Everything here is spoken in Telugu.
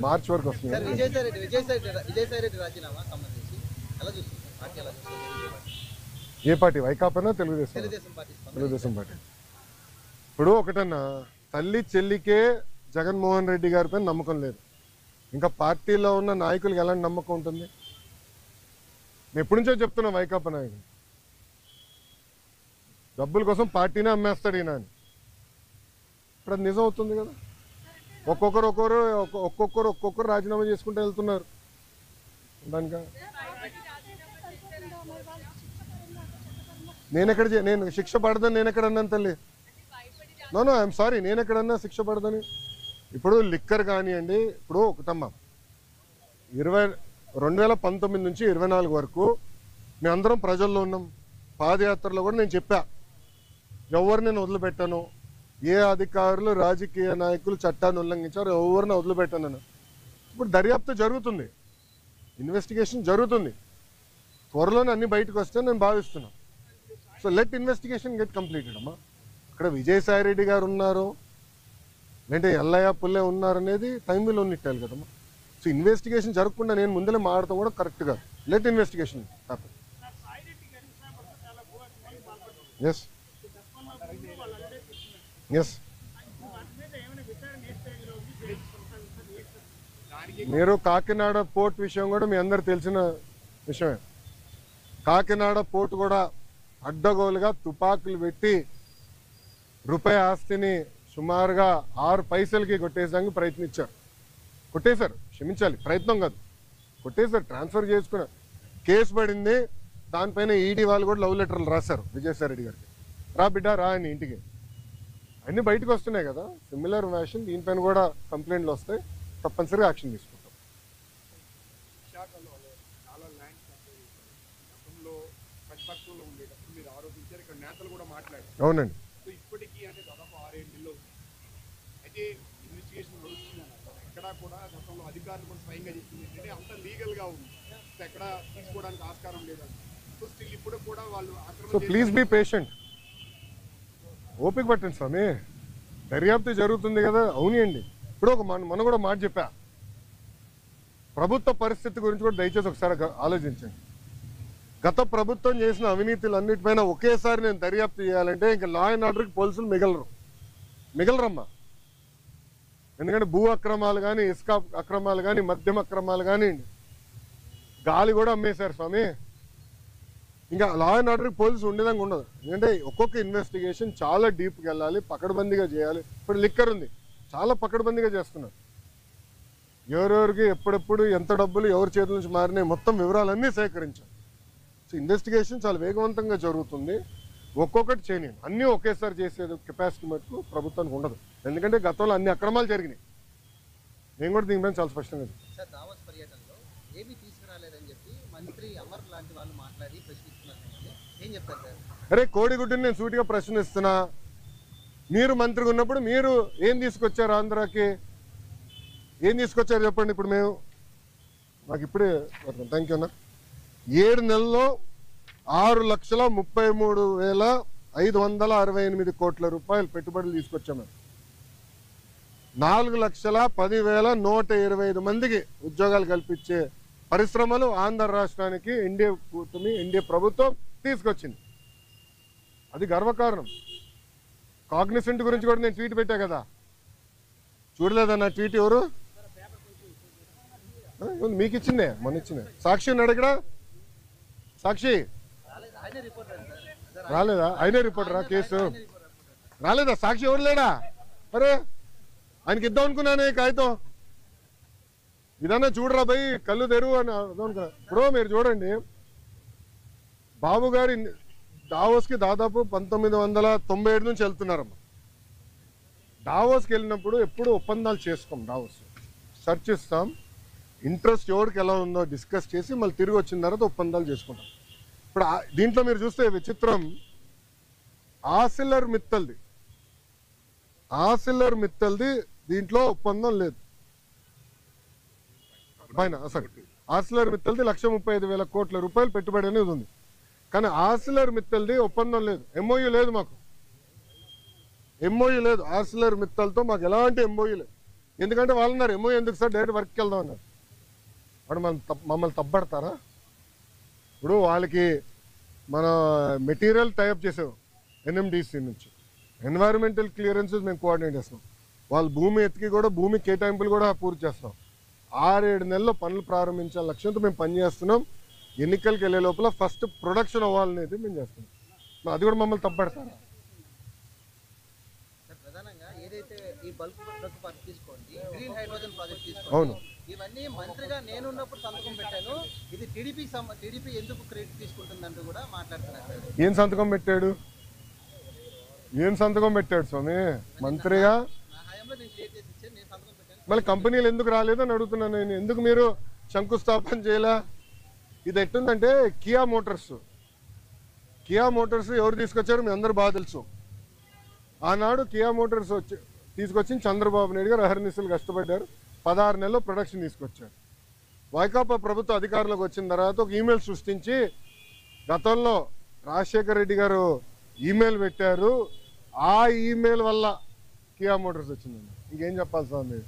మార్చి వరకు వస్తుంది. ఏ పార్టీ? వైకాపానా తెలుగుదేశం? తెలుగుదేశం పార్టీ. ఇప్పుడు ఒకటన్నా, తల్లి చెల్లికే జగన్మోహన్ రెడ్డి గారి పైన నమ్మకం లేదు, ఇంకా పార్టీలో ఉన్న నాయకులకు ఎలాంటి నమ్మకం ఉంటుంది? నేను ఎప్పటి నుంచో చెప్తున్నా, వైకాపా నాయకులు డబ్బుల కోసం పార్టీనే అమ్మేస్తాడు ఈయన అని. ఇప్పుడు అది నిజం అవుతుంది కదా. ఒక్కొక్కరు రాజీనామా చేసుకుంటూ వెళ్తున్నారు. దానికా నేను శిక్ష పడదని నేను ఎక్కడ అన్నాను తల్లి? నో ఐఎమ్ సారీ, నేను ఎక్కడన్నా శిక్ష పడదని? ఇప్పుడు లిక్కర్ కానివ్వండి, ఇప్పుడు ఒకటమ్మా 2019 నుంచి 24 వరకు మేమందరం ప్రజల్లో ఉన్నాం. పాదయాత్రలో కూడా నేను చెప్పా, ఎవరిని నేను వదిలిపెట్టాను, ఏ అధికారులు రాజకీయ నాయకులు చట్టాన్ని ఉల్లంఘించారు ఎవరిని వదిలిపెట్టాను. ఇప్పుడు దర్యాప్తు జరుగుతుంది, ఇన్వెస్టిగేషన్ జరుగుతుంది, త్వరలోనే అన్ని బయటకు వస్తే నేను భావిస్తున్నాను. So let investigation get completed అమ్మా. ఇక్కడ విజయసాయి రెడ్డి గారు ఉన్నారు, లేదంటే ఎల్లయ్య పుల్లే ఉన్నారు అనేది టైం విల్ ఉన్నట్టాలి కదమ్మా. సో ఇన్వెస్టిగేషన్ జరగకుండా నేను ముందలే మాడతాం కూడా కరెక్ట్ కాదు. Let investigation happen. Yes yes, మీరు కాకినాడ పోర్ట్ విషయం కూడా మీ అందరు తెలిసిన విషయమే. కాకినాడ పోర్ట్ కూడా అడ్డగోలుగా తుపాకులు పెట్టి రూపాయి ఆస్తిని సుమారుగా 6 పైసలకి కొట్టేసానికి ప్రయత్నించారు. కొట్టేశారు, క్షమించాలి, ప్రయత్నం కాదు, కొట్టేశారు, ట్రాన్స్ఫర్ చేసుకున్నారు. కేసు పడింది, దానిపైన ఈడీ వాళ్ళు కూడా లవ్ లెటర్లు రాశారు విజయసాయి రెడ్డి గారికి. రా బిడ్డ రా అని ఇంటికి. అన్నీ బయటకు వస్తున్నాయి కదా. సిమిలర్ వ్యాషన్ దీనిపైన కూడా కంప్లైంట్లు వస్తాయి, తప్పనిసరిగా యాక్షన్ తీసుకుంటాం. అవునండి. సో ప్లీజ్ బీ పేషెంట్, ఓపిక పట్టండి స్వామి, దర్యాప్తు జరుగుతుంది కదా. అవునండి. ఇప్పుడు మనం కూడా మాట చెప్పా, ప్రభుత్వ పరిస్థితి గురించి కూడా దయచేసి ఒకసారి ఆలోచించండి. గత ప్రభుత్వం చేసిన అవినీతులు అన్నిటిపైన ఒకేసారి నేను దర్యాప్తు చేయాలంటే ఇంకా లా అండ్ ఆర్డర్కి పోలీసులు మిగలరమ్మా. ఎందుకంటే భూ అక్రమాలు కానీ, ఇసుక అక్రమాలు కానీ, మద్యం అక్రమాలు కానీ, గాలి కూడా అమ్మేశారు స్వామి. ఇంకా లా అండ్ ఆర్డర్కి పోలీసు ఉండేదాకా ఉండదు. ఎందుకంటే ఒక్కొక్క ఇన్వెస్టిగేషన్ చాలా డీప్కి వెళ్ళాలి, పకడ్బందీగా చేయాలి. ఇప్పుడు లిక్కర్ ఉంది, చాలా పకడ్బందీగా చేస్తున్నారు. ఎవరెవరికి ఎప్పుడెప్పుడు ఎంత డబ్బులు ఎవరి చేతుల నుంచి మారినాయి మొత్తం వివరాలన్నీ సేకరించాలి. సో ఇన్వెస్టిగేషన్ చాలా వేగవంతంగా జరుగుతుంది. ఒక్కొక్కటి చేయనియండి, అన్నీ ఒకేసారి చేసే కెపాసిటీ మటుకు ప్రభుత్వానికి ఉండదు. ఎందుకంటే గతంలో అన్ని అక్రమాలు జరిగినాయి. నేను కూడా దీనిపైన చాలా స్పష్టంగా అరే కోడిగుడ్డుని నేను సూటిగా ప్రశ్నిస్తున్నా. మీరు మంత్రిగా ఉన్నప్పుడు మీరు ఏం తీసుకొచ్చారు ఆంధ్రాకి? ఏం తీసుకొచ్చారు చెప్పండి. ఇప్పుడు మేము మాకు ఇప్పుడే థ్యాంక్ యూ అన్న 7 నెలల్లో 6,33,568 కోట్ల రూపాయలు పెట్టుబడులు తీసుకొచ్చాము. 4,10,125 మందికి ఉద్యోగాలు కల్పించే పరిశ్రమలు ఆంధ్ర రాష్ట్రానికి ఎన్డీఏ ప్రభుత్వం తీసుకొచ్చింది. అది గర్వకారణం. కాగ్నిసెంట్ గురించి కూడా నేను ట్వీట్ పెట్టా కదా, చూడలేదన్న ట్వీట్? ఎవరు మీకు ఇచ్చిందే, మొన్న ఇచ్చిందే. సాక్షి ఉన్నాడు ఇక్కడ, సాక్షి రాలేదా? ఆయనే రిపోర్టరా? కేసు రాలేదా? సాక్షి ఎవరు లేడా? అరే ఆయనకి ఇద్దాం అనుకున్నానే కాగితం. ఇదన్నా చూడరా భయ్, కళ్ళు తెరువు అని అనుకున్నా. ఇప్పుడు మీరు చూడండి, బాబు గారి డావోస్కి దాదాపు 1997 నుంచి వెళ్తున్నారమ్మా. డావోస్కి వెళ్ళినప్పుడు ఎప్పుడు ఒప్పందాలు చేసుకోం. డావోస్ సెర్చ్ ఇస్తాం, ఇంట్రెస్ట్ ఎవరికి ఎలా ఉందో డిస్కస్ చేసి మళ్ళీ తిరిగి వచ్చిన తర్వాత ఒప్పందాలు చేసుకుంటాం. ఇప్పుడు దీంట్లో మీరు చూస్తే విచిత్రం, ఆసిల్లర్ మిత్తల్ది దీంట్లో ఒప్పందం లేదు. సారీ, ఆసిల్లర్ మిత్తల్ది 1,35,000 కోట్ల రూపాయలు పెట్టుబడి అనేది ఉంది. కానీ ఆసిల్లర్ మిత్తల్ది ఒప్పందం లేదు, ఎంఓయూ లేదు. మాకు ఎంఓయూ లేదు, ఆసిల్లర్ మిత్తల్తో మాకు ఎలాంటి ఎంఓయూ లేదు. ఎందుకంటే వాళ్ళు ఉన్నారు ఏమో ఎందుకు సార్ డైరెక్ట్ వర్క్కి వెళ్దాం అన్నారు. వాడు మమ్మల్ని తప్పడతారా? ఇప్పుడు వాళ్ళకి మన మెటీరియల్ టైప్ చేసాం ఎన్ఎండిసి నుంచి, ఎన్వైరన్మెంటల్ క్లియరెన్సెస్ మేము కోఆర్డినేట్ చేస్తాం. వాళ్ళు భూమి ఎత్తికి కూడా భూమి కేటాయింపులు కూడా పూర్తి చేస్తాం. 6-7 నెలల్లో పనులు ప్రారంభించాల లక్ష్యంతో మేము పనిచేస్తున్నాం. ఎన్నికలకు వెళ్ళే లోపల ఫస్ట్ ప్రొడక్షన్ అవ్వాలనేది మేము చేస్తున్నాం. అది కూడా మమ్మల్ని తప్పడతారా? ప్రధానంగా ఏదైతే ఈ బల్క్ డ్రగ్ పార్క్ తీసుకోండి, గ్రీన్ హైడ్రోజన్ ప్రాజెక్ట్ తీసుకోండి, అవును, ఇవన్నీ మంత్రిగా నేనున్నప్పుడు సంతకం పెట్టాను. ఇది టీడీపీ ఎందుకు క్రెడిట్ తీసుకుంటుందంటూ కూడా మాట్లాడుతున్నారు. ఏం సంతకం పెట్టాడు? ఏం సంతకం పెట్టాడు స్వామి? మంత్రిగా నా హయాంలో నేను క్రియేట్ చేసి ఇచ్చాను, నేను సంతకం పెట్టాను. మళ్ళీ కంపెనీలు ఎందుకు రాలేదని అడుగుతున్నాను నేను. ఎందుకు మీరు శంకుస్థాపన చేయలే? ఇది ఎట్టుందంటే కియా మోటార్స్ ఎవరు తీసుకొచ్చారు మీ అందరూ బాగా తెలుసు. ఆనాడు కియా మోటార్స్ తీసుకొచ్చి చంద్రబాబు నాయుడు గారు అహర్నిశలు కష్టపడ్డారు. 16 నెలల్లో ప్రొడక్షన్ తీసుకొచ్చారు. వైకాపా ప్రభుత్వ అధికారంలోకి వచ్చిన తర్వాత ఒక ఈమెయిల్ సృష్టించి గతంలో రాజశేఖర రెడ్డి గారు ఈమెయిల్ పెట్టారు, ఆ ఈమెయిల్ వల్ల కియా మోటార్స్ వచ్చిందండి. ఇంకేం చెప్పాలి స్వామి?